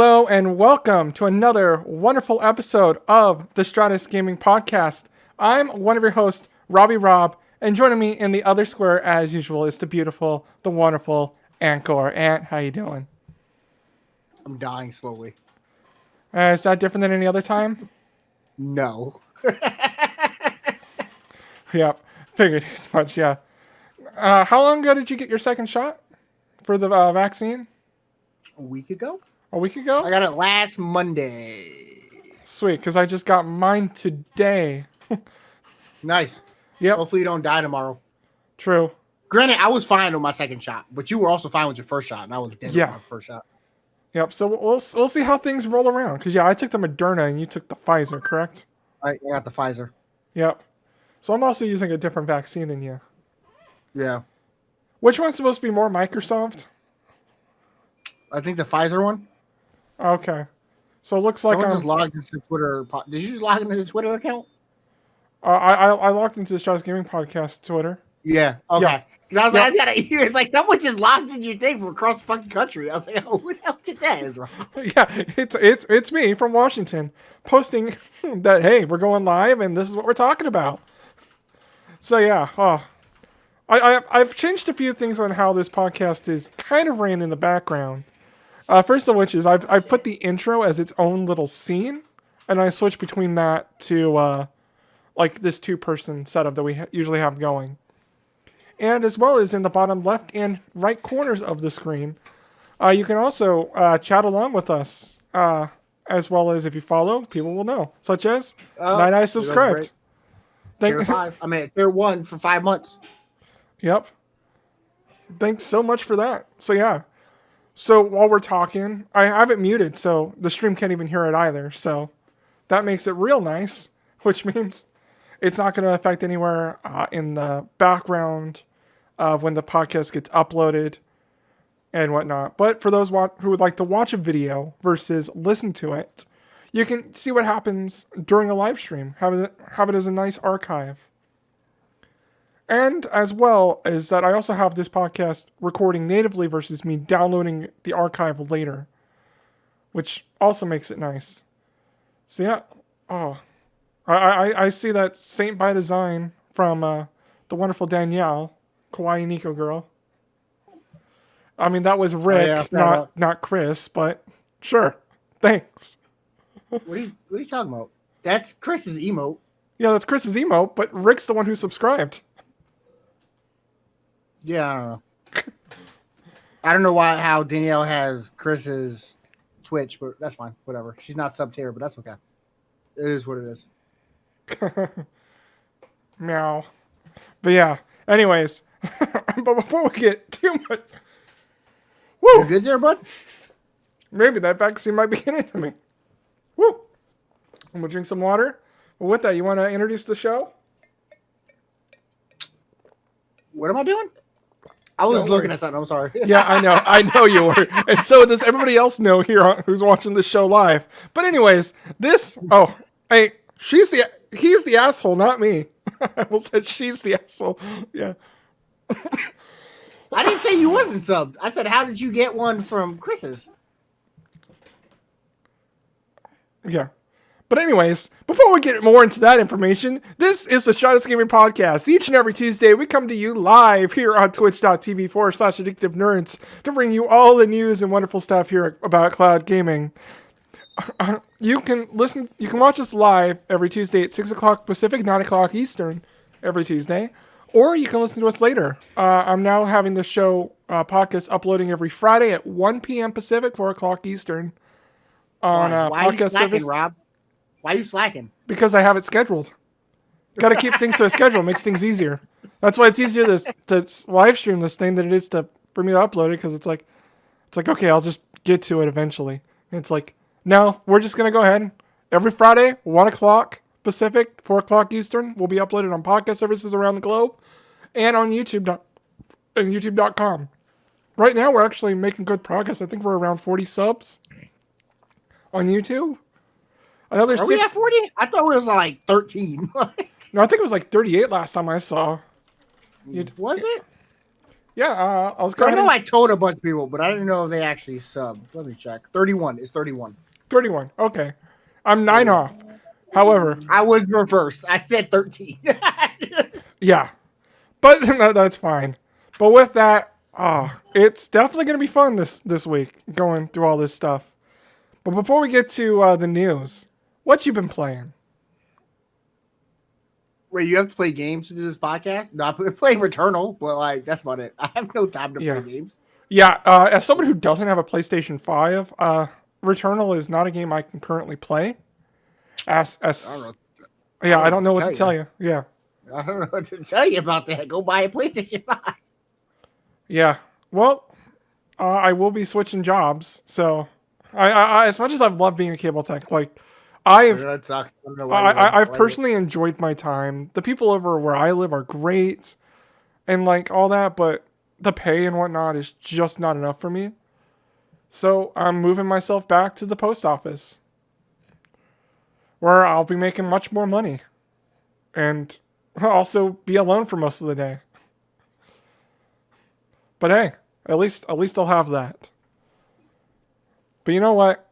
Hello and welcome to another wonderful episode of the Stratus Gaming Podcast. I'm one of your hosts, Robbie Rob, and joining me in the other square as usual is the beautiful, the wonderful Ankor. Ant, how you doing? I'm dying slowly. Is that different than any other time? No. Yep, figured as much, yeah. How long ago did you get your second shot for the vaccine? A week ago? A week ago? I got it last Monday. Sweet, because I just got mine today. Nice. Yep. Hopefully you don't die tomorrow. True. Granted, I was fine with my second shot, but you were also fine with your first shot, and I was dead with my first shot. Yep, so we'll see how things roll around. Because, yeah, I took the Moderna and you took the Pfizer, correct? I got the Pfizer. Yep. So I'm also using a different vaccine than you. Yeah. Which one's supposed to be more Microsoft? I think the Pfizer one. Okay. So it looks like Someone just logged into Twitter. Did you just log into the Twitter account? I logged into the Stratus Gaming Podcast Twitter. Yeah. Okay. Yeah. Because I was gonna hear it's like someone just logged into your thing from across the fucking country. I was like, oh, who the hell did that, Ezra? Yeah, it's me from Washington posting that, hey, we're going live and this is what we're talking about. So yeah, I've changed a few things on how this podcast is kind of ran in the background. First of which is I've put the intro as its own little scene, and I switched between that to like this 2-person setup that we usually have going. And as well as in the bottom left and right corners of the screen, you can also chat along with us, as well as if you follow, people will know, such as Night Eye subscribed. Tier 5. I'm at Tier 1 for 5 months. Yep. Thanks so much for that. So yeah. So while we're talking, I have it muted, so the stream can't even hear it either. So that makes it real nice, which means it's not going to affect anywhere in the background of when the podcast gets uploaded and whatnot. But for those who would like to watch a video versus listen to it, you can see what happens during a live stream. Have it as a nice archive. And as well as that, I also have this podcast recording natively versus me downloading the archive later, which also makes it nice. So yeah, I see that Saint by Design from the wonderful Danielle, Kawaii Nico girl. I mean, that was Rick, not Chris, but sure. Thanks. What are you talking about? That's Chris's emote. Yeah, that's Chris's emote, but Rick's the one who subscribed. Yeah, I don't know. I don't know how Danielle has Chris's Twitch, but that's fine. Whatever. She's not subbed here, but that's okay. It is what it is. Meow. But yeah. Anyways, but before we get too much, woo! You good there, bud? Maybe that vaccine might be getting to me. Woo! I'm gonna drink some water. Well, with that, you want to introduce the show? What am I doing? I was looking at something. I'm sorry. Yeah, I know you were, and so does everybody else know here who's watching the show live. But anyways, he's the asshole, not me. I almost said she's the asshole. Yeah. I didn't say you wasn't subbed. I said, how did you get one from Chris's? Yeah. But anyways, before we get more into that information, this is the Stratus Gaming Podcast. Each and every Tuesday, we come to you live here on twitch.tv/addictivenerds to bring you all the news and wonderful stuff here about cloud gaming. You can watch us live every Tuesday at 6 o'clock Pacific, 9 o'clock Eastern every Tuesday, or you can listen to us later. I'm now having the show podcast uploading every Friday at 1 p.m. Pacific, 4 o'clock Eastern on Why podcast service. Rob? Why are you slacking? Because I have it scheduled. Got to keep things to a schedule. Makes things easier. That's why it's easier to live stream this thing than it is for me to upload it. Because it's like, okay, I'll just get to it eventually. And it's like, no, we're just gonna go ahead. Every Friday, 1 o'clock Pacific, 4 o'clock Eastern, will be uploaded on podcast services around the globe and on YouTube.com. Right now, we're actually making good progress. I think we're around 40 subs on YouTube. Another Are we at 40? I thought it was like 13. No, I think it was like 38 last time I saw. Was it? Yeah, I was So I going know I told a bunch of people, but I didn't know if they actually subbed. Let me check. 31. It's 31. 31. Okay. I'm 9 31. off. However, I was reversed. I said 13. yeah. But that's fine. But with that, it's definitely going to be fun this week going through all this stuff. But before we get to the news, what you been playing? Wait, you have to play games to do this podcast? No, I play Returnal, but like that's about it. I have no time to play games. Yeah, as someone who doesn't have a PlayStation 5, Returnal is not a game I can currently play. I don't know. I don't know what to tell you. Yeah. I don't know what to tell you about that. Go buy a PlayStation 5. Yeah. Well, I will be switching jobs, so I as much as I've loved being a cable tech, like That sucks. I don't know why I've personally enjoyed my time. The people over where I live are great, and like all that, but the pay and whatnot is just not enough for me. So I'm moving myself back to the post office, where I'll be making much more money, and also be alone for most of the day. But hey, at least I'll have that. But you know what?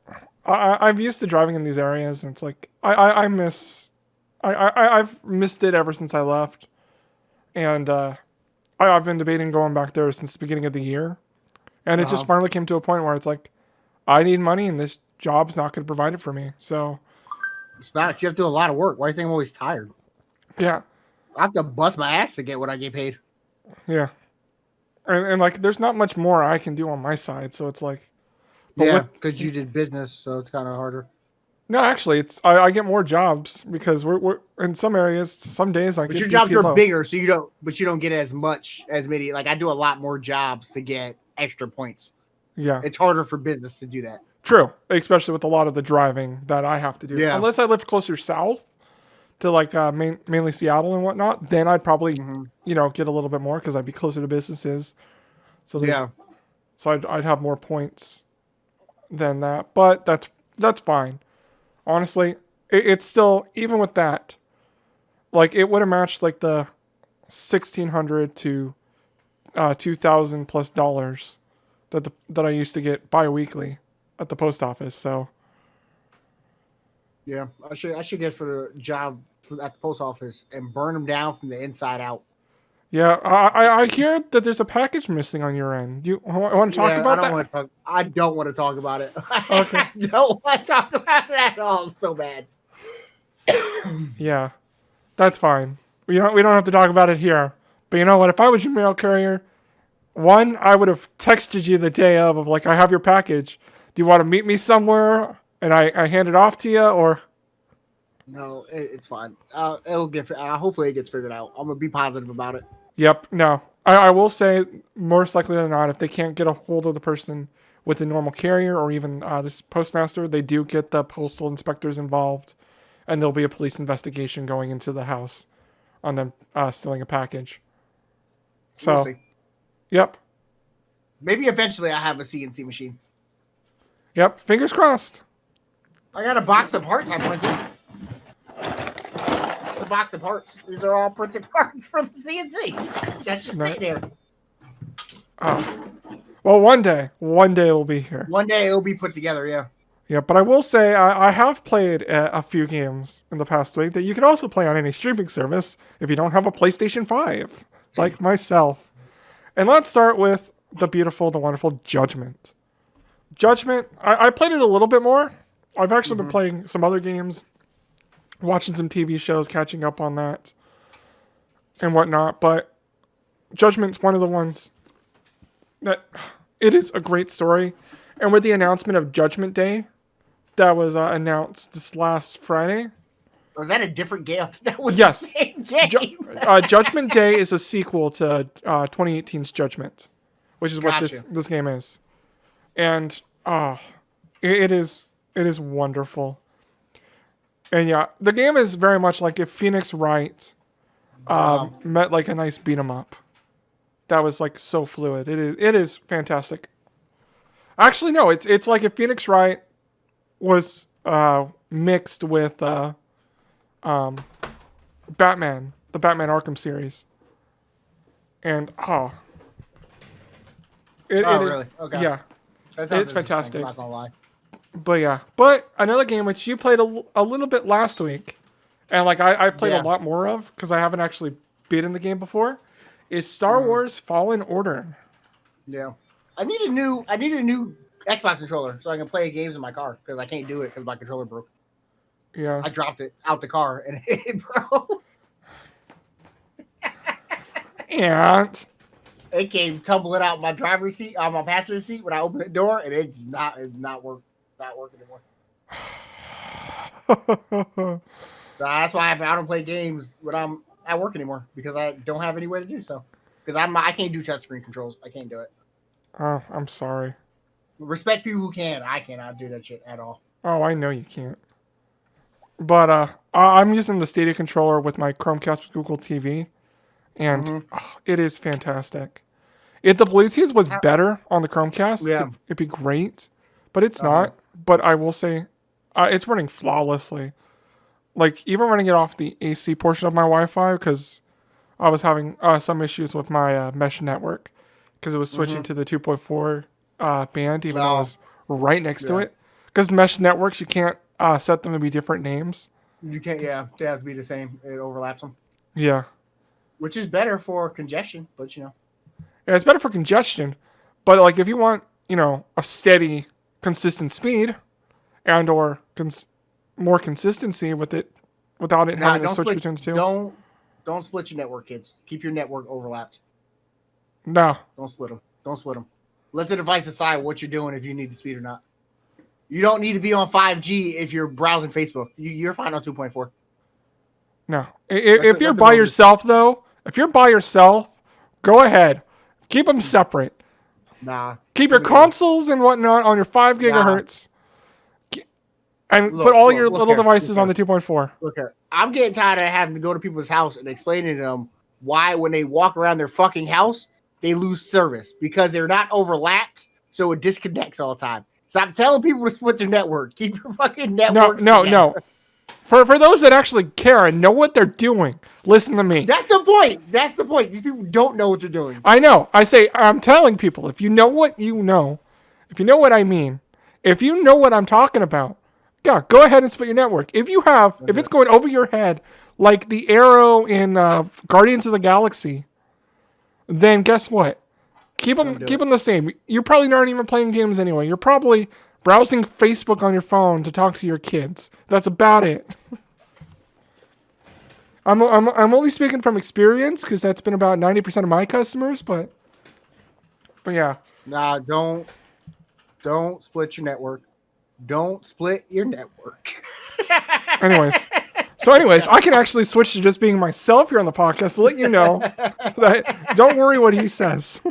I'm used to driving in these areas, and it's like I've missed it ever since I left, and I've been debating going back there since the beginning of the year, and it just finally came to a point where it's like I need money, and this job's not going to provide it for me. So it's not. You have to do a lot of work. Why do you think I'm always tired? Yeah, I have to bust my ass to get what I get paid. yeah, and like there's not much more I can do on my side, so it's like. Yeah, because you did business, so it's kind of harder. No, actually, it's I get more jobs because we're in some areas. Some days I but get your jobs BP are low. bigger, so you don't get as many. Like I do a lot more jobs to get extra points. Yeah, it's harder for business to do that. True, especially with a lot of the driving that I have to do. Yeah. Unless I live closer south to like mainly Seattle and whatnot, then I'd probably get a little bit more because I'd be closer to businesses. So so I'd have more points than that, but that's fine. Honestly, it's still, even with that, like it would have matched like the $1,600 to $2,000 plus that I used to get bi-weekly at the post office. So yeah, I should get for the job at the post office and burn them down from the inside out. yeah, I hear that there's a package missing on your end. Do you want to talk about that? I don't want to talk about it. Okay. I don't want to talk about it at all. I'm so bad. Yeah, that's fine. We don't have to talk about it here. But you know what? If I was your mail carrier, one, I would have texted you the day of like, I have your package. Do you want to meet me somewhere and I hand it off to you, or? No, it's fine. It'll get. Hopefully, it gets figured out. I'm gonna be positive about it. Yep. No, I will say, most likely than not, if they can't get a hold of the person with the normal carrier or even this postmaster, they do get the postal inspectors involved, and there'll be a police investigation going into the house on them stealing a package. So, we'll see. Yep. Maybe eventually I have a CNC machine. Yep. Fingers crossed. I got a box of parts I printed. The box of parts. These are all printed parts for the CNC. That's just sitting there. Oh. Well, one day it will be here. One day it'll be put together, yeah. Yeah, but I will say I have played a few games in the past week that you can also play on any streaming service if you don't have a PlayStation 5, like myself. And let's start with the beautiful, the wonderful Judgment. Judgment, I played it a little bit more. I've actually been playing some other games, watching some TV shows, catching up on that and whatnot. But Judgment's one of the ones that it is a great story. And with the announcement of Judgment Day that was announced this last Friday. Was that a different game? That was yes. The same game. Judgment Day is a sequel to 2018's Judgment, which is what this game is. And it is wonderful. And yeah, the game is very much like if Phoenix Wright met like a nice beat 'em up. That was like so fluid. It is fantastic. Actually, no, it's like if Phoenix Wright was mixed with Batman, the Batman Arkham series. And Oh, really? Okay. Yeah, That it's sounds interesting, fantastic. I'm not gonna lie. But another game which you played a little bit last week, and like I played a Yeah. lot more of because I haven't actually beaten the game before, is Star Wars Fallen Order. Yeah. I need a new Xbox controller so I can play games in my car because I can't do it because my controller broke. Yeah, I dropped it out the car and it broke. and It came tumbling out my driver's seat, on my passenger seat when I opened the door, and it's not working anymore. So that's why I don't play games when I'm at work anymore because I don't have any way to do so. Because I can't do touchscreen controls. I can't do it. Oh, I'm sorry. Respect people who can. I cannot do that shit at all. Oh, I know you can't. But I'm using the Stadia controller with my Chromecast with Google TV, and it is fantastic. If the Bluetooth was better on the Chromecast, Yeah. it'd be great. But it's not. But I will say, it's running flawlessly. Like, even running it off the AC portion of my Wi-Fi, because I was having some issues with my mesh network, because it was switching to the 2.4 band, even though I was right next to it. Because mesh networks, you can't set them to be different names. You can't. Yeah, they have to be the same. It overlaps them. Yeah. Which is better for congestion, but Yeah, it's better for congestion. But, like, if you want, a steady, consistent speed and or more consistency with it without it having to switch between the two. Don't split your network, kids. Keep your network overlapped. No. Don't split them. Let the device decide what you're doing if you need the speed or not. You don't need to be on 5G if you're browsing Facebook. You're fine on 2.4. No. If you're by yourself, though, go ahead. Keep them separate. Nah. Keep your consoles and whatnot on your 5 gigahertz. And Look, put all your look little here, devices on the 2.4. Look here. I'm getting tired of having to go to people's house and explaining to them why when they walk around their fucking house, they lose service because they're not overlapped, so it disconnects all the time. Stop telling people to split their network. Keep your fucking networks together. No. For those that actually care and know what they're doing, listen to me. That's the point. These people don't know what they're doing. I know. I'm telling people, if you know what you know, if you know what I mean, if you know what I'm talking about, yeah, go ahead and split your network. If it's going over your head, like the arrow in Guardians of the Galaxy, then guess what? Keep them the same. You're probably not even playing games anyway. You're probably browsing Facebook on your phone to talk to your kids. That's about it. I'm only speaking from experience because that's been about 90% of my customers, but yeah. Nah, don't split your network. Don't split your network. Anyways, I can actually switch to just being myself here on the podcast to let you know that don't worry what he says.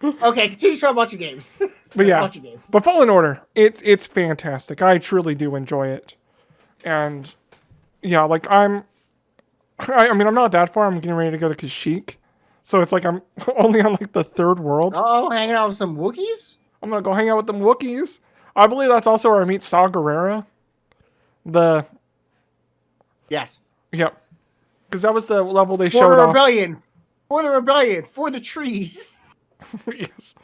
Okay, continue to talk about your games. But yeah, but Fallen Order, it's fantastic. I truly do enjoy it, and yeah, like I'm not that far. I'm getting ready to go to Kashyyyk, so it's like I'm only on like the third world. Oh, hanging out with some Wookiees? I'm gonna go hang out with them Wookiees. I believe that's also where I meet Saw Gerrera. Yes. Yep. Because that was the level they showed off. For the rebellion. For the trees. Yes.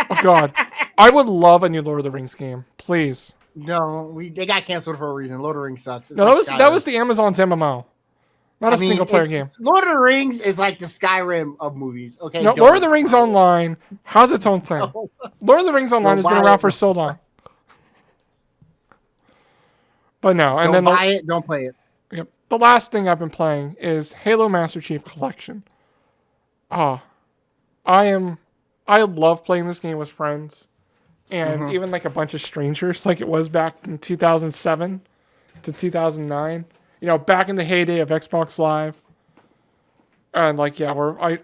Oh, God. I would love a new Lord of the Rings game. Please. No, they got canceled for a reason. Lord of the Rings sucks. No, that was the Amazon's MMO. Not a single-player game. Lord of the Rings is like the Skyrim of movies. Okay. No, Lord of the Rings Online has its own thing. No. Lord of the Rings Online has been around for so long. But no, and don't buy it, don't play it. Yep. The last thing I've been playing is Halo Master Chief Collection. Oh, I love playing this game with friends, and even like a bunch of strangers, like it was back in 2007 to 2009. Back in the heyday of Xbox Live. And like, yeah,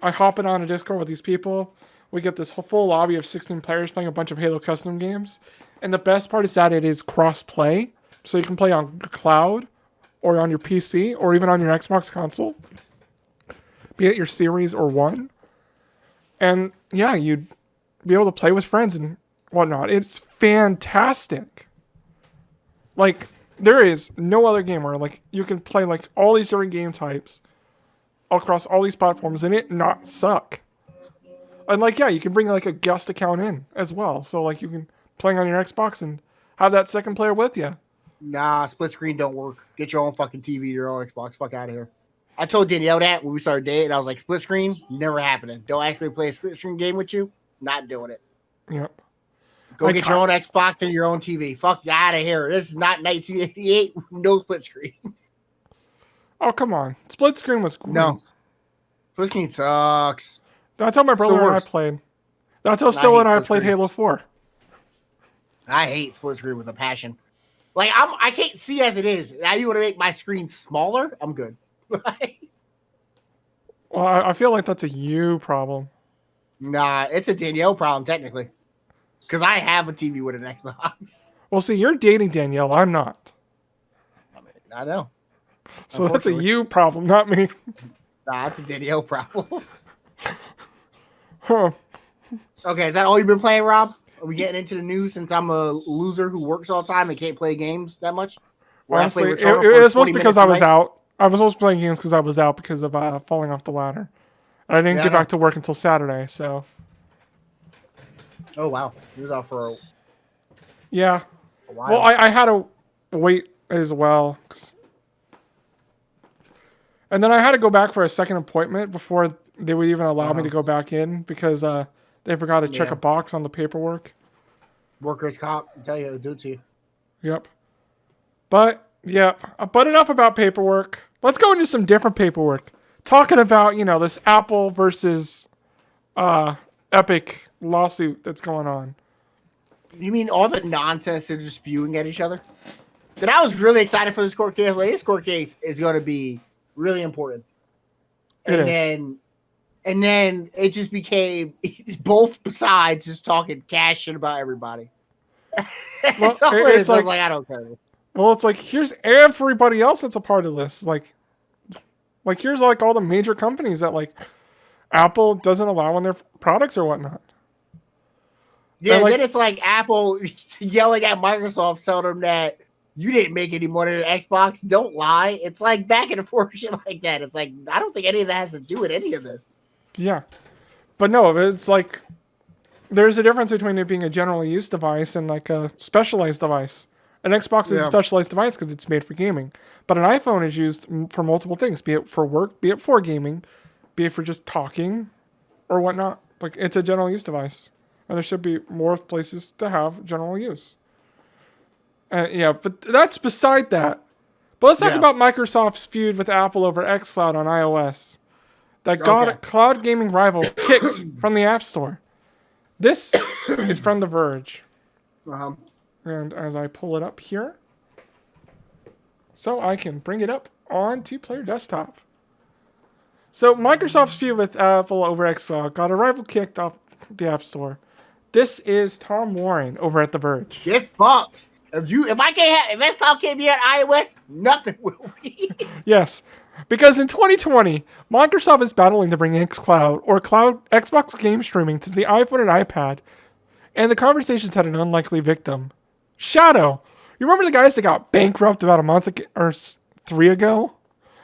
I hop in on a Discord with these people. We get this full lobby of 16 players playing a bunch of Halo custom games. And the best part is that it is cross-play. So you can play on the cloud or on your PC or even on your Xbox console. Be it your Series or One. And yeah, you'd be able to play with friends and whatnot. It's fantastic. Like, there is no other game where like you can play like all these different game types across all these platforms and it not suck. And like, yeah, you can bring like a guest account in as well. So like you can play on your Xbox and have that second player with you. Nah, split screen don't work. Get your own fucking TV, your own Xbox. Fuck out of here. I told Danielle that when we started dating. I was like, split screen, never happening. Don't ask me to play a split screen game with you. Not doing it. Yep. Go get your own Xbox and your own TV. Fuck out of here. This is not 1988. No split screen. Oh, come on. Split screen was great. No. Split screen sucks. That's how my brother and I played. That's how Stella and I played Halo 4. I hate split screen with a passion. Like, I can't see as it is. Now you want to make my screen smaller? I'm good. Well, I feel like that's a you problem. Nah, it's a Danielle problem, technically. Because I have a TV with an Xbox. Well, see, you're dating Danielle. I'm not. I know. So that's a you problem, not me. Nah, it's a Danielle problem. Huh. Okay, is that all you've been playing, Rob? Are we getting into the news since I'm a loser who works all the time and can't play games that much? Honestly, it was supposed to be because I was out. I was supposed to play games because I was out because of falling off the ladder. I didn't get back to work until Saturday, so. Oh, wow. He was out for a while. Well, I had to wait as well. And then I had to go back for a second appointment before they would even allow me to go back in because they forgot to check a box on the paperwork. Workers' comp, I tell you, it'll do it to you. Yep. But enough about paperwork. Let's go into some different paperwork. Talking about, this Apple versus Epic lawsuit that's going on. You mean all the nonsense they're just spewing at each other? Then I was really excited for this court case. Like, this court case is going to be really important. And then it just became both sides just talking cash shit about everybody. Well, it's like I don't care. Well, it's like, here's everybody else that's a part of this. Like here's like all the major companies that like Apple doesn't allow on their products or whatnot. Yeah, then it's like Apple yelling at Microsoft, telling them that you didn't make any money on Xbox. Don't lie. It's like back and forth shit like that. It's like, I don't think any of that has to do with any of this. Yeah. But no, it's like there's a difference between it being a general use device and like a specialized device. An Xbox is a specialized device because it's made for gaming. But an iPhone is used for multiple things, be it for work, be it for gaming, be it for just talking or whatnot. Like, it's a general use device. And there should be more places to have general use. But that's beside that. But let's talk about Microsoft's feud with Apple over xCloud on iOS. That got a cloud gaming rival kicked from the App Store. This is from The Verge. Uh-huh. And as I pull it up here, so I can bring it up on two-player desktop. So Microsoft's feud with Apple over xCloud got a rival kicked off the App Store. This is Tom Warren over at The Verge. Get fucked. If xCloud can't be on iOS, nothing will be. Yes, because in 2020, Microsoft is battling to bring xCloud or cloud Xbox game streaming to the iPhone and iPad, and the conversations had an unlikely victim. Shadow. You remember the guys that got bankrupt about a month or 3 ago?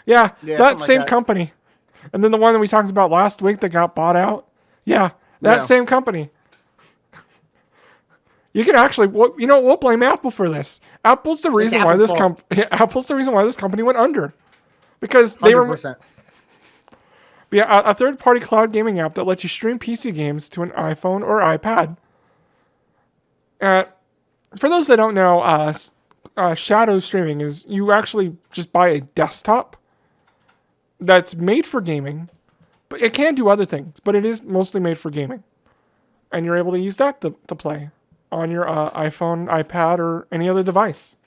Yeah, that same company. And then the one that we talked about last week that got bought out? Yeah, that same company. You can actually, we'll blame Apple for this. Apple's the reason why this company went under. Because they 100%. A third-party cloud gaming app that lets you stream PC games to an iPhone or iPad. For those that don't know, shadow streaming is you actually just buy a desktop that's made for gaming, but it can do other things, but it is mostly made for gaming. And you're able to use that to play on your iPhone, iPad, or any other device.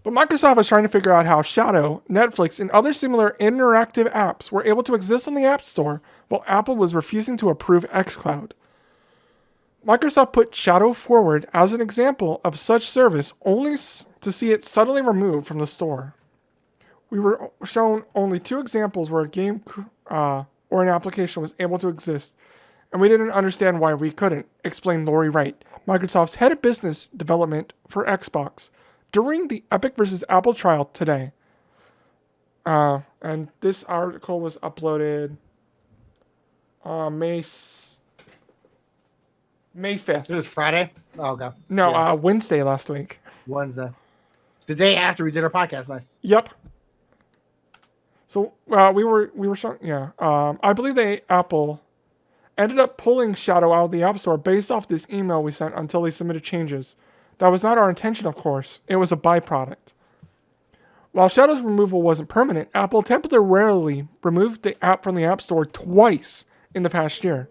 But Microsoft was trying to figure out how Shadow, Netflix, and other similar interactive apps were able to exist on the App Store while Apple was refusing to approve xCloud. Microsoft put Shadow forward as an example of such service only to see it suddenly removed from the store. We were shown only 2 examples where a game or an application was able to exist, and we didn't understand why we couldn't, explained Lori Wright, Microsoft's head of business development for Xbox, during the Epic versus Apple trial today. And this article was uploaded May 5th. It was Friday. Oh, okay. No, Yeah. Wednesday last week. Wednesday. The day after we did our podcast. Nice. Yep. So we were showing, yeah. I believe Apple ended up pulling Shadow out of the App Store based off this email we sent until they submitted changes. That was not our intention, of course. It was a byproduct. While Shadow's removal wasn't permanent, Apple temporarily removed the app from the App Store twice in the past year.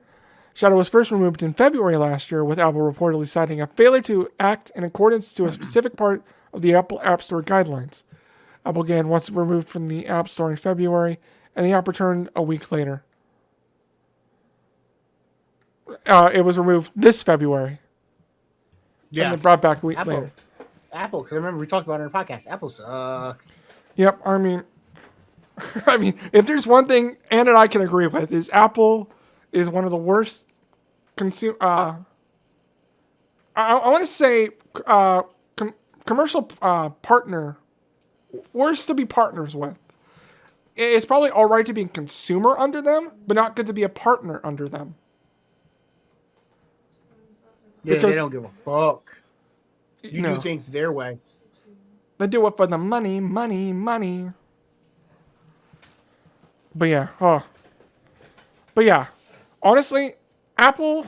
Shadow was first removed in February last year, with Apple reportedly citing a failure to act in accordance to a specific part of the Apple App Store guidelines. Apple again was removed from the App Store in February, and the app returned a week later. It was removed this February. Yeah. And then brought back a week later. Apple, because remember we talked about it in our podcast. Apple sucks. Yep, I mean, if there's one thing Ann and I can agree with, is Apple is one of the worst consumer. I want to say commercial partner, worst to be partners with. It's probably all right to be a consumer under them, but not good to be a partner under them. Yeah, Because, they don't give a fuck. You do things their way. They do it for the money, money, money. But yeah, honestly, Apple.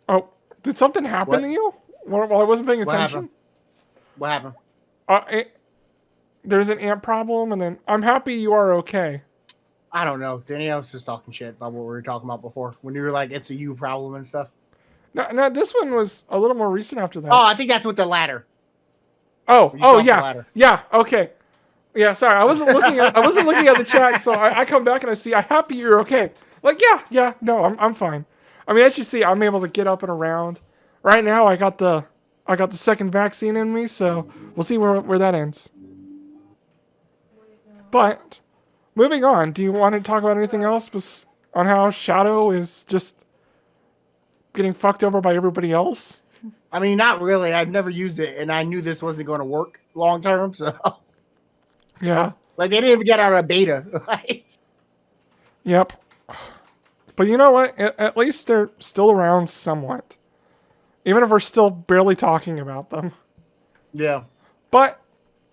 Oh, did something happen to you while I wasn't paying attention? What happened? There's an ant problem, and then I'm happy you are okay. I don't know. Danielle was just talking shit about what we were talking about before. When you were like, it's a you problem and stuff. No, this one was a little more recent after that. Oh, I think that's with the ladder. Oh, yeah, okay. Yeah, sorry, I wasn't looking at the chat, so I come back and I see, I'm happy you're okay. Like, yeah, no, I'm fine. I mean, as you see, I'm able to get up and around. Right now, I got the second vaccine in me, so we'll see where that ends. But moving on, do you want to talk about anything else on how Shadow is just getting fucked over by everybody else? I mean, not really. I've never used it, and I knew this wasn't going to work long term, so. Yeah. Like, they didn't even get out of beta. Yep. But you know what? At least they're still around somewhat. Even if we're still barely talking about them. Yeah. But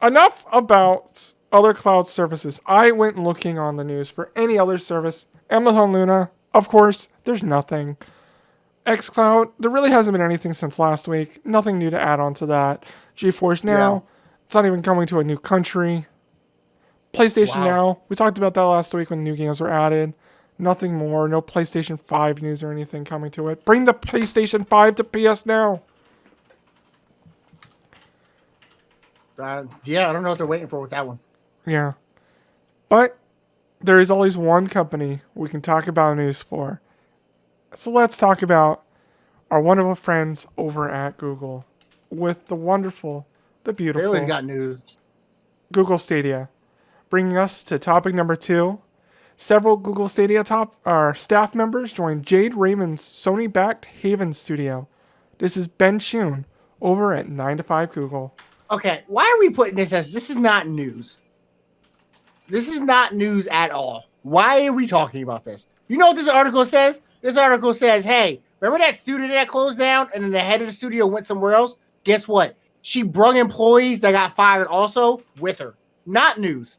enough about other cloud services. I went looking on the news for any other service. Amazon Luna, of course, there's nothing. xCloud, there really hasn't been anything since last week. Nothing new to add on to that. GeForce Now, It's not even coming to a new country. PlayStation Now, we talked about that last week when new games were added. Nothing more. No PlayStation 5 news or anything coming to it. Bring the PlayStation 5 to PS Now. Yeah, I don't know what they're waiting for with that one. Yeah. But there is always one company we can talk about news for. So let's talk about our wonderful friends over at Google with the wonderful, the beautiful. They always got news. Google Stadia. Bringing us to topic number 2. Several Google Stadia staff members joined Jade Raymond's Sony-backed Haven studio. This is Ben Chun over at 9 to 5 Google. Okay, why are we putting this this is not news? This is not news at all. Why are we talking about this? You know what this article says? This article says, hey, remember that studio that closed down and then the head of the studio went somewhere else? Guess what? She brung employees that got fired also with her. Not news.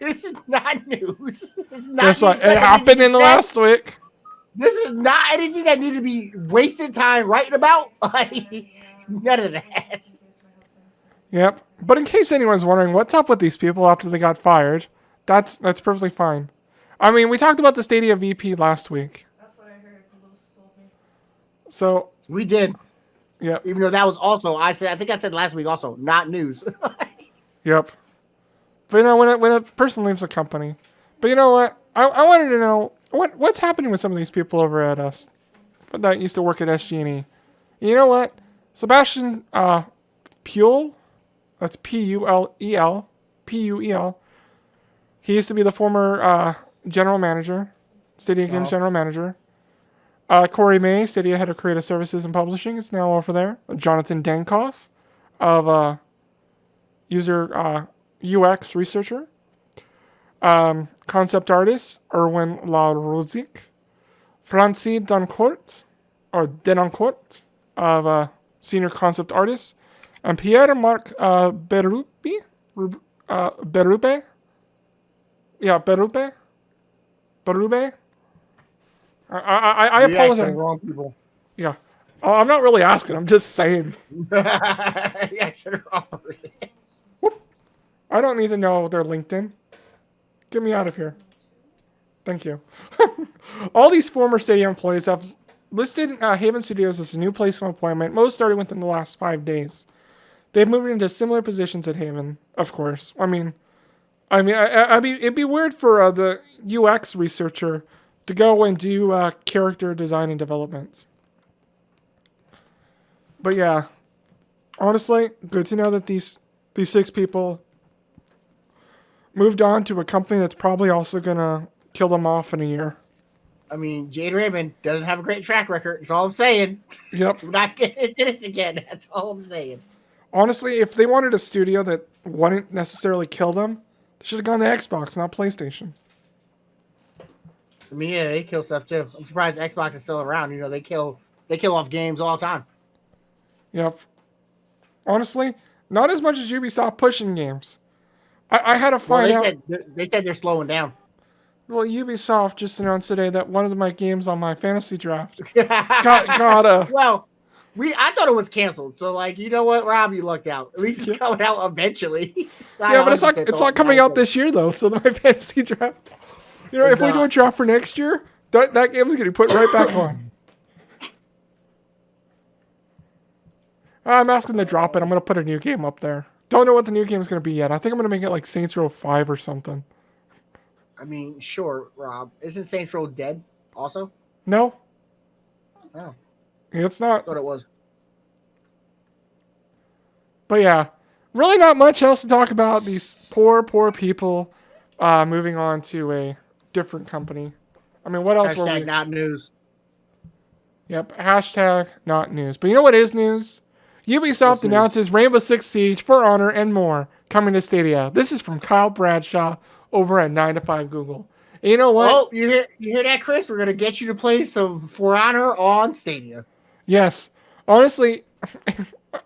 This is not news. Guess what? It happened in the last week. This is not anything that needed to be wasted time writing about. None of that. Yep. But in case anyone's wondering what's up with these people after they got fired, that's perfectly fine. I mean, we talked about the Stadia VP last week. That's what I heard. Lewis told me. So we did. Yep. Even though that was also, I think I said last week also, not news. Yep. But you know, when a person leaves a company, but you know what? I wanted to know what's happening with some of these people over at us that used to work at SG&E. You know what? Sebastian Puel, that's Puel, Puel. He used to be the former general manager, Stadia Games general manager. Corey May, Stadia head of creative services and publishing, is now over there. Jonathan Denkoff of user UX researcher. Concept artist Erwin Larozic, Francis Dancourt, or Denoncourt, of senior concept artist, and Pierre-Marc Berube. Berube? Yeah, Berube? Berube? I You're asking the apologize. wrong people. Yeah. I'm not really asking. I'm just saying. You're asking the wrong person. I don't need to know their LinkedIn. Get me out of here. Thank you. All these former Stadia employees have listed Haven Studios as a new place of employment, most starting within the last 5 days. They've moved into similar positions at Haven, of course. I mean, it'd be weird for the UX researcher to go and do character design and developments. But yeah, honestly, good to know that these 6 people moved on to a company that's probably also gonna kill them off in a year. I mean, Jade Raymond doesn't have a great track record. That's all I'm saying. Yep. We're not getting into this again. That's all I'm saying. Honestly, if they wanted a studio that wouldn't necessarily kill them, they should have gone to Xbox, not PlayStation. I mean, yeah, they kill stuff too. I'm surprised Xbox is still around. You know, they kill off games all the time. Yep. Honestly, not as much as Ubisoft pushing games. I had to find out. They said they're slowing down. Well, Ubisoft just announced today that one of my games on my fantasy draft got Well, I thought it was canceled. So, like, you know what, Rob, you lucked out. At least it's coming out eventually. Yeah, but it's not coming out this year though. So my fantasy draft. You know, if we do a draft for next year, that game is going to be put right back on. I'm asking to drop it. I'm going to put a new game up there. Don't know what the new game is going to be yet. I think I'm going to make it like Saints Row 5 or something. I mean, sure, Rob. Isn't Saints Row dead also? No. Oh. It's not. I thought it was. But yeah, really not much else to talk about. These poor people moving on to a different company. I mean, what else were we? Hashtag not news. Yep, hashtag not news. But you know what is news? Ubisoft announces Rainbow Six Siege, For Honor, and more coming to Stadia. This is from Kyle Bradshaw over at 9 to 5 Google. And you know what? Oh, you hear that, Chris? We're gonna get you to play some For Honor on Stadia. Yes. Honestly,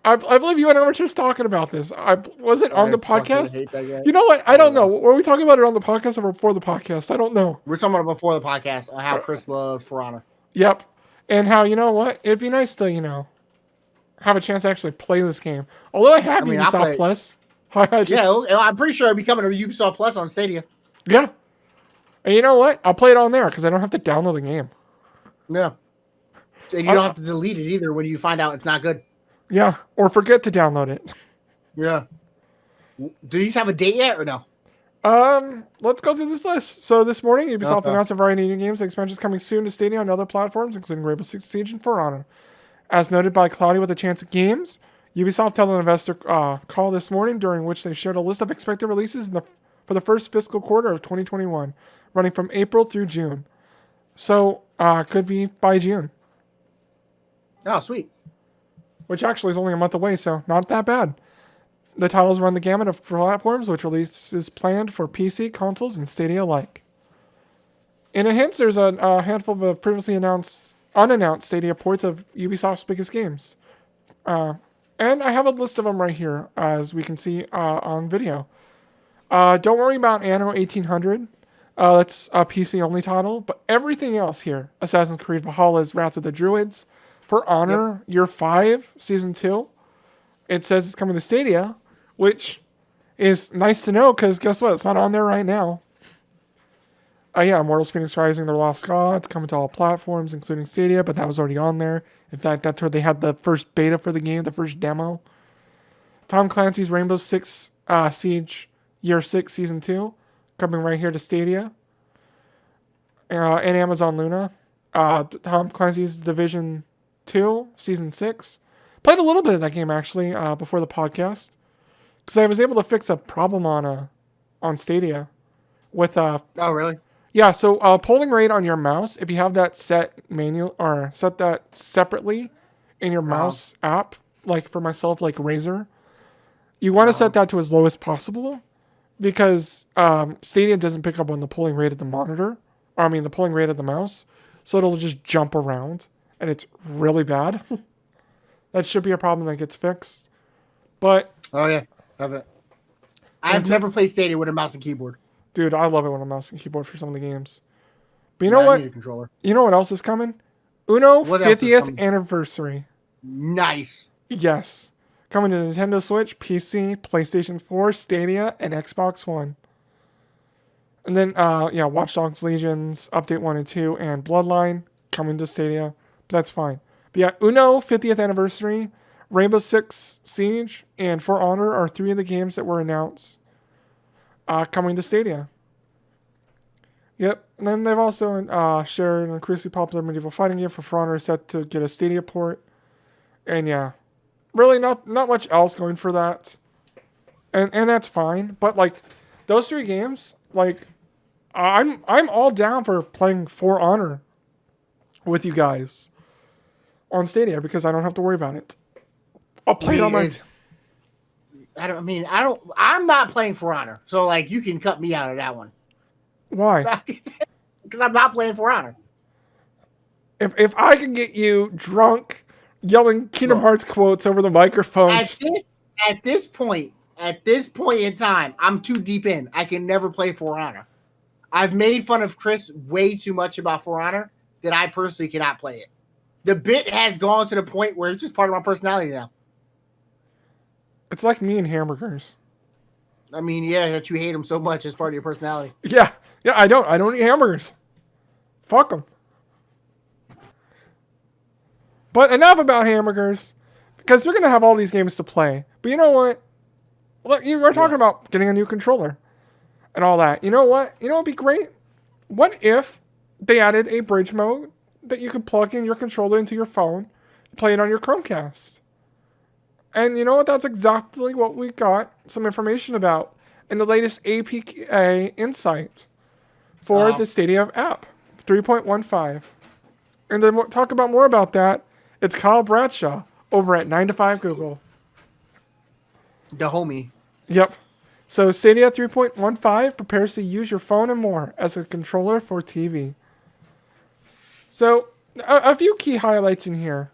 I believe you and I were just talking about this. Was it on the podcast? Hate that guy. You know what? I don't know. Were we talking about it on the podcast or before the podcast? I don't know. We're talking about before the podcast on how Chris loves For Honor. Yep. And how, you know what? It'd be nice to, have a chance to actually play this game. Although I have Ubisoft Plus. I'm pretty sure it'll be coming to Ubisoft Plus on Stadia. Yeah. And you know what? I'll play it on there because I don't have to download the game. Yeah. And you don't have to delete it either when you find out it's not good. Yeah. Or forget to download it. Yeah. Do these have a date yet or no? Let's go through this list. So this morning, Ubisoft announced a variety of new games and expansions coming soon to Stadia on other platforms, including Rainbow Six Siege and For Honor. As noted by Cloudy with a Chance at Games, Ubisoft held an investor call this morning during which they shared a list of expected releases for the first fiscal quarter of 2021, running from April through June. So, could be by June. Oh, sweet. Which actually is only a month away, so not that bad. The titles run the gamut of platforms, which release is planned for PC, consoles, and Stadia alike. In a hint, there's a handful of previously unannounced Stadia ports of Ubisoft's biggest games. And I have a list of them right here, as we can see on video. Don't worry about Anno 1800. That's a PC-only title. But everything else here, Assassin's Creed Valhalla's Wrath of the Druids, For Honor, Year 5, Season 2, it says it's coming to Stadia, which is nice to know, because guess what? It's not on there right now. Immortals Phoenix Rising, The Lost Gods, coming to all platforms, including Stadia, but that was already on there. In fact, that's where they had the first beta for the game, the first demo. Tom Clancy's Rainbow Six Siege Year 6 Season 2, coming right here to Stadia. And Amazon Luna. Tom Clancy's Division 2 Season 6. Played a little bit of that game, actually, before the podcast. Because I was able to fix a problem on Stadia. With Oh, really? Yeah, so polling rate on your mouse, if you have that set that separately in your mouse app, like for myself, like Razer, you want to set that to as low as possible. because Stadia doesn't pick up on the polling rate of the monitor, or I mean the polling rate of the mouse, so it'll just jump around, and it's really bad. That should be a problem that gets fixed. But Oh yeah, love it. I've never played Stadia with a mouse and keyboard. dude, I love it when I'm mouse and keyboard for some of the games. But you Yeah, know I what? need a controller. You know what else is coming? Uno What else is 50th coming? anniversary. Nice. Yes. Coming to Nintendo Switch, PC, PlayStation 4, Stadia, and Xbox One. And then, Watch Dogs Legions, Update 1 and 2, and Bloodline coming to Stadia. But that's fine. But yeah, Uno 50th anniversary, Rainbow Six Siege, and For Honor are 3 of the games that were announced coming to Stadia. Yep. And then they've also shared an increasingly popular medieval fighting game For Honor is set to get a Stadia port. And yeah, really not much else going for that. And that's fine. But like those 3 games, like I'm all down for playing For Honor with you guys on Stadia because I don't have to worry about it. I'll play it on my I'm not playing For Honor. So like you can cut me out of that one. Why? Because I'm not playing For Honor. If I can get you drunk yelling Kingdom Hearts quotes over the microphone. At this point in time, I'm too deep in. I can never play For Honor. I've made fun of Chris way too much about For Honor that I personally cannot play it. The bit has gone to the point where it's just part of my personality now. It's like me and hamburgers. I mean, yeah, that you hate them so much as part of your personality. Yeah, I don't eat hamburgers. Fuck them. But enough about hamburgers, because we're gonna have all these games to play. But you know what? Look, you were talking about getting a new controller and all that. You know what? You know what'd be great? What if they added a bridge mode that you could plug in your controller into your phone, play it on your Chromecast? And you know what? That's exactly what we got some information about in the latest APK insight for the Stadia app 3.15. And then we'll talk about more about that. It's Kyle Bradshaw over at 9 to 5 Google. The homie. Yep. So Stadia 3.15 prepares to use your phone and more as a controller for TV. So a few key highlights in here.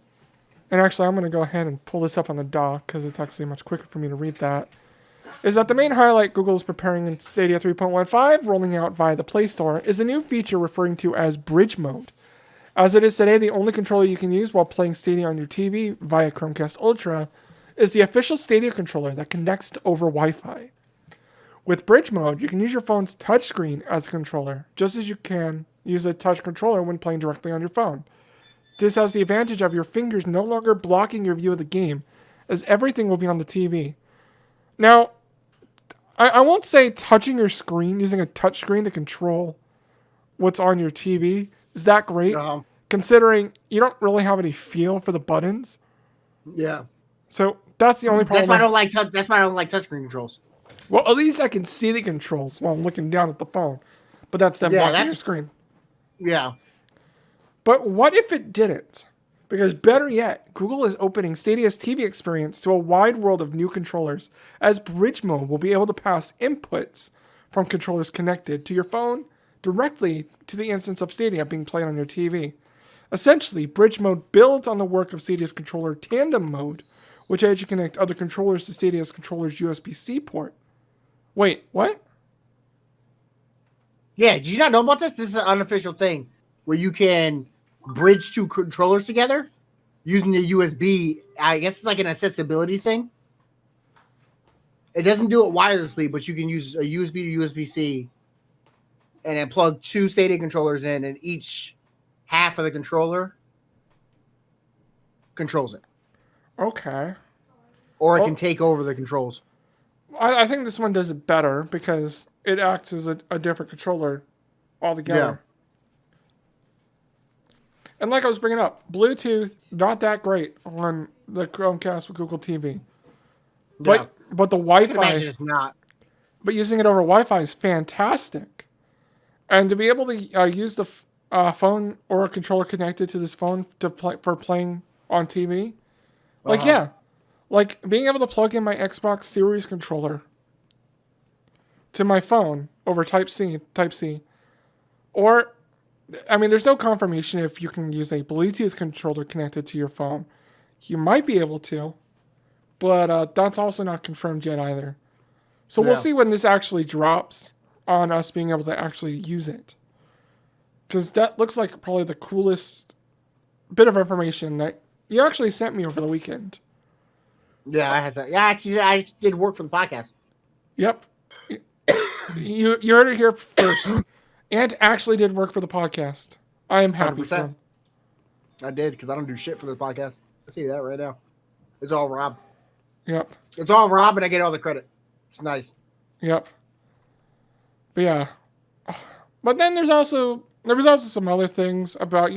And actually, I'm going to go ahead and pull this up on the dock because it's actually much quicker for me to read that. Is that the main highlight Google is preparing in Stadia 3.15, rolling out via the Play Store, is a new feature referring to as Bridge Mode. As it is today, the only controller you can use while playing Stadia on your TV via Chromecast Ultra is the official Stadia controller that connects over Wi-Fi. With Bridge Mode, you can use your phone's touchscreen as a controller, just as you can use a touch controller when playing directly on your phone. This has the advantage of your fingers no longer blocking your view of the game, as everything will be on the TV. Now, I won't say touching your screen, using a touch screen to control what's on your TV is that great, considering you don't really have any feel for the buttons. Yeah. So that's the only problem. That's why I don't like touchscreen controls. Well, at least I can see the controls while I'm looking down at the phone. But that's them blocking your screen. Yeah. But what if it didn't? Because better yet, Google is opening Stadia's TV experience to a wide world of new controllers, as Bridge Mode will be able to pass inputs from controllers connected to your phone directly to the instance of Stadia being played on your TV. Essentially, Bridge Mode builds on the work of Stadia's controller Tandem Mode, which lets you connect other controllers to Stadia's controller's USB-C port. Wait, what? Yeah, did you not know about this? This is an unofficial thing where you can bridge 2 controllers together using the USB. I guess it's like an accessibility thing. It doesn't do it wirelessly, but you can use a USB to USB-C and then plug 2 Stadia controllers in, and each half of the controller controls it. Okay. Or it can take over the controls. I think this one does it better because it acts as a different controller altogether. Yeah. And like I was bringing up, Bluetooth, not that great on the Chromecast with Google TV. But the Wi-Fi... I imagine it's not. But using it over Wi-Fi is fantastic. And to be able to use the phone or a controller connected to this phone for playing on TV, like being able to plug in my Xbox Series controller to my phone over Type C. Or, I mean, there's no confirmation if you can use a Bluetooth controller connected to your phone. You might be able to, but that's also not confirmed yet either. So we'll see when this actually drops on us being able to actually use it. Because that looks like probably the coolest bit of information that you actually sent me over the weekend. Yeah, I had that. Yeah, actually, I did work for the podcast. Yep. You heard it here first. Ant actually did work for the podcast. I am happy for 100%. him. I did, because I don't do shit for the podcast. I see that right now. It's all Rob. Yep. It's all Rob, and I get all the credit. It's nice. Yep. But yeah. But then there was also some other things about,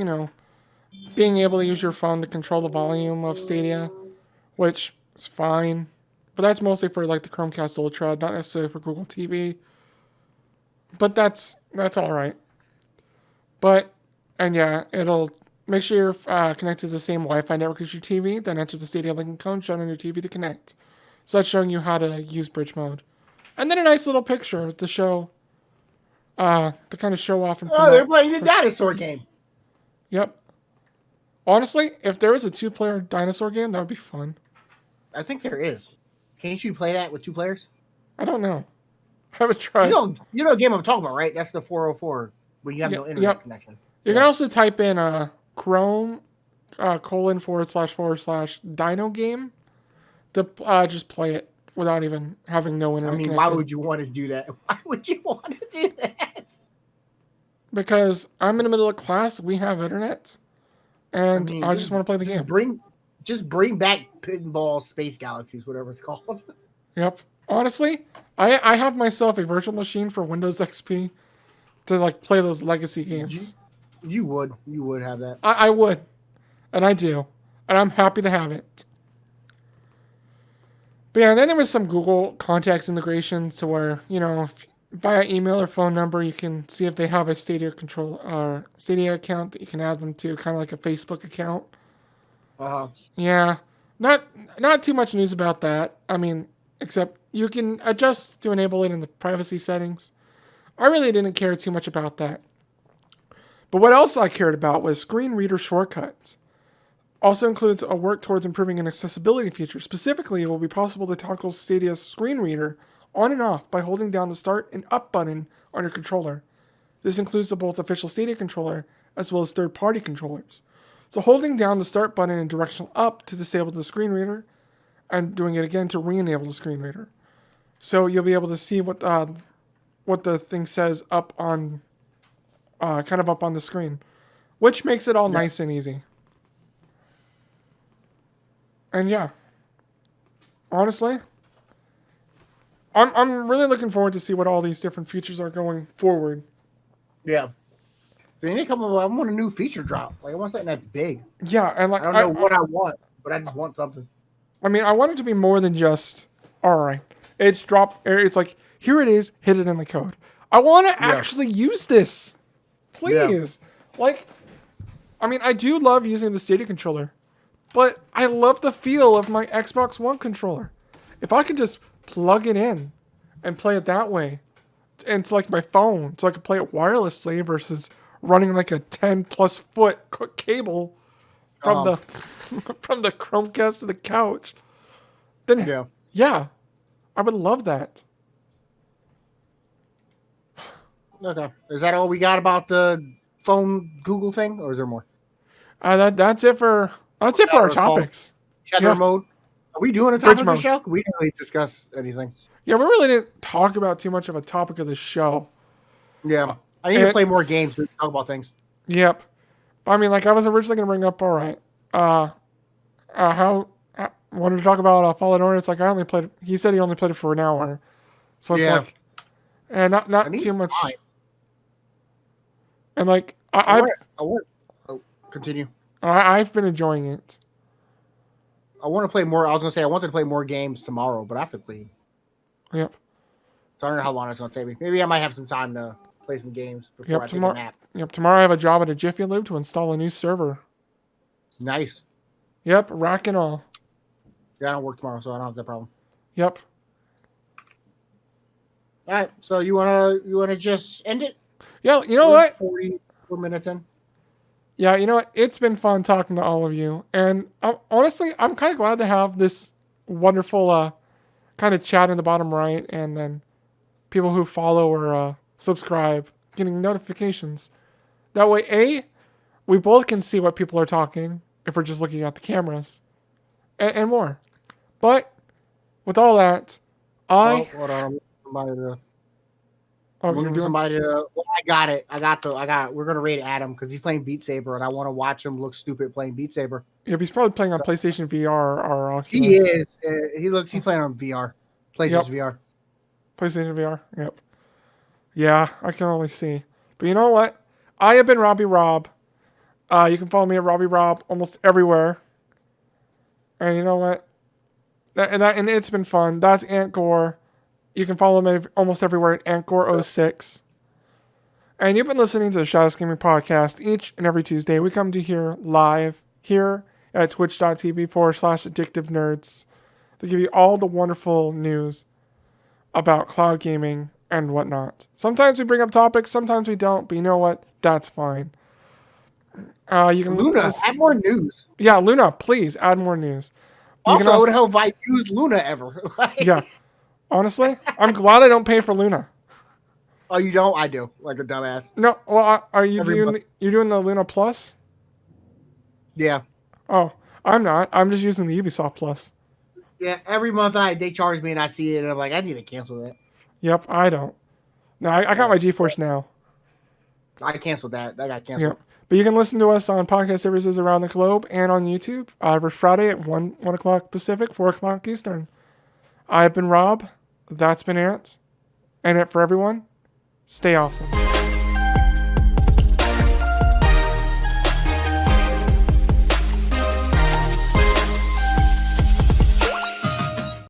being able to use your phone to control the volume of Stadia, which is fine. But that's mostly for like the Chromecast Ultra, not necessarily for Google TV. But that's all right. And yeah, it'll make sure you're connected to the same Wi-Fi network as your TV, then enter the Stadia link code shown on your TV to connect. So that's showing you how to use bridge mode. And then a nice little picture to show, to kind of show off and promote. Oh, they're playing the dinosaur game. Yep. Honestly, if there was a 2-player dinosaur game, that would be fun. I think there is. Can't you play that with 2 players? I don't know. I would try. You know the game I'm talking about, right? That's the 404 when you have no internet connection. You can also type in Chrome // Dino game to just play it without even having no internet. I mean, why would you want to do that? Why would you want to do that? Because I'm in the middle of class, we have internet, and I just want to play the game. Just bring back Pinball Space Galaxies, whatever it's called. Yep. Honestly, I have myself a virtual machine for Windows XP to like play those legacy games. You would have that. I would, and I do, and I'm happy to have it. But yeah, then there was some Google Contacts integration to where, via email or phone number, you can see if they have a Stadia Stadia account that you can add them to, kind of like a Facebook account. Yeah, not too much news about that. I mean, except you can adjust to enable it in the privacy settings. I really didn't care too much about that. But what else I cared about was screen reader shortcuts. Also includes a work towards improving an accessibility feature. Specifically, it will be possible to toggle Stadia's screen reader on and off by holding down the start and up button on your controller. This includes the both official Stadia controller as well as third-party controllers. So holding down the start button and directional up to disable the screen reader, and doing it again to re-enable the screen reader. So you'll be able to see what the thing says up on, kind of up on the screen, which makes it all nice and easy. And yeah, honestly, I'm really looking forward to see what all these different features are going forward. Yeah. They need to come up. I want a new feature drop. Like I want something that's big. Yeah, and like I don't know what I want, but I just want something. I mean, I want it to be more than just all right. It's dropped. It's like here it is. Hit it in the code. I want to actually use this, please. Yeah. Like, I mean, I do love using the Stadia controller, but I love the feel of my Xbox One controller. If I could just plug it in and play it that way, and it's like my phone, so I could play it wirelessly versus running like a 10+ foot cable from the Chromecast to the couch, then yeah, I would love that. Okay, is that all we got about the phone Google thing, or is there more? That's it for our topics. Tether mode. Are we doing a topic of the show? We didn't really discuss anything. Yeah, we really didn't talk about too much of a topic of the show. Yeah, I need to play more games to talk about things. Yep. I mean, like I was originally going to bring up, all right, how I wanted to talk about Fallen Order. It's like he said he only played it for an hour. So it's like, and not too much. Time. And like, continue. I've been enjoying it. I want to play more. I was going to say, I wanted to play more games tomorrow, but I have to clean. Yep. So I don't know how long it's going to take me. Maybe I might have some time to play some games before I take a nap. Yep, tomorrow I have a job at a Jiffy Lube to install a new server. Nice. Yep, rack and all. Yeah, I don't work tomorrow, so I don't have that problem. Yep. All right. So you wanna just end it? Yeah, you know We're what? 44 minutes in. Yeah, you know what? It's been fun talking to all of you. And honestly, I'm kind of glad to have this wonderful kind of chat in the bottom right, and then people who follow or subscribe getting notifications. That way, we both can see what people are talking if we're just looking at the cameras and more. But with all that, Oh, hold on. Oh, I'm you're looking for doing. somebody to. Well, I got it. We're gonna rate Adam because he's playing Beat Saber, and I want to watch him look stupid playing Beat Saber. Yeah, he's probably playing on PlayStation VR or He Oculus. is. He's playing on VR, PlayStation Yep. VR. PlayStation VR. Yep. Yeah, I can only see. But you know what? I have been Robbie Rob. You can follow me at Robbie Rob almost everywhere. And you know what? And it's been fun. That's Ant Gore. You can follow me almost everywhere at AntGore06. And you've been listening to the Stratus Gaming Podcast each and every Tuesday. We come to here live here at twitch.tv/addictive-nerds to give you all the wonderful news about cloud gaming and whatnot. Sometimes we bring up topics, sometimes we don't, but you know what? That's fine. You can Luna, add more news. Yeah, Luna, please add more news. Also, I would help if I used Luna ever. Yeah. Honestly, I'm glad I don't pay for Luna. Oh, you don't? I do, like a dumbass. No, well, are you Every doing month. you're doing the Luna Plus? Yeah, Oh, I'm not. I'm just using the Ubisoft Plus. yeah. Every month they charge me, and I see it, and I'm like, I need to cancel that. Yep, I don't. No, I got my GeForce Now. I canceled that. That got canceled. Yep. But you can listen to us on podcast services around the globe and on YouTube every Friday at 1 o'clock Pacific, 4 o'clock Eastern. I've been Rob. That's been Ant. And it for everyone. Stay awesome.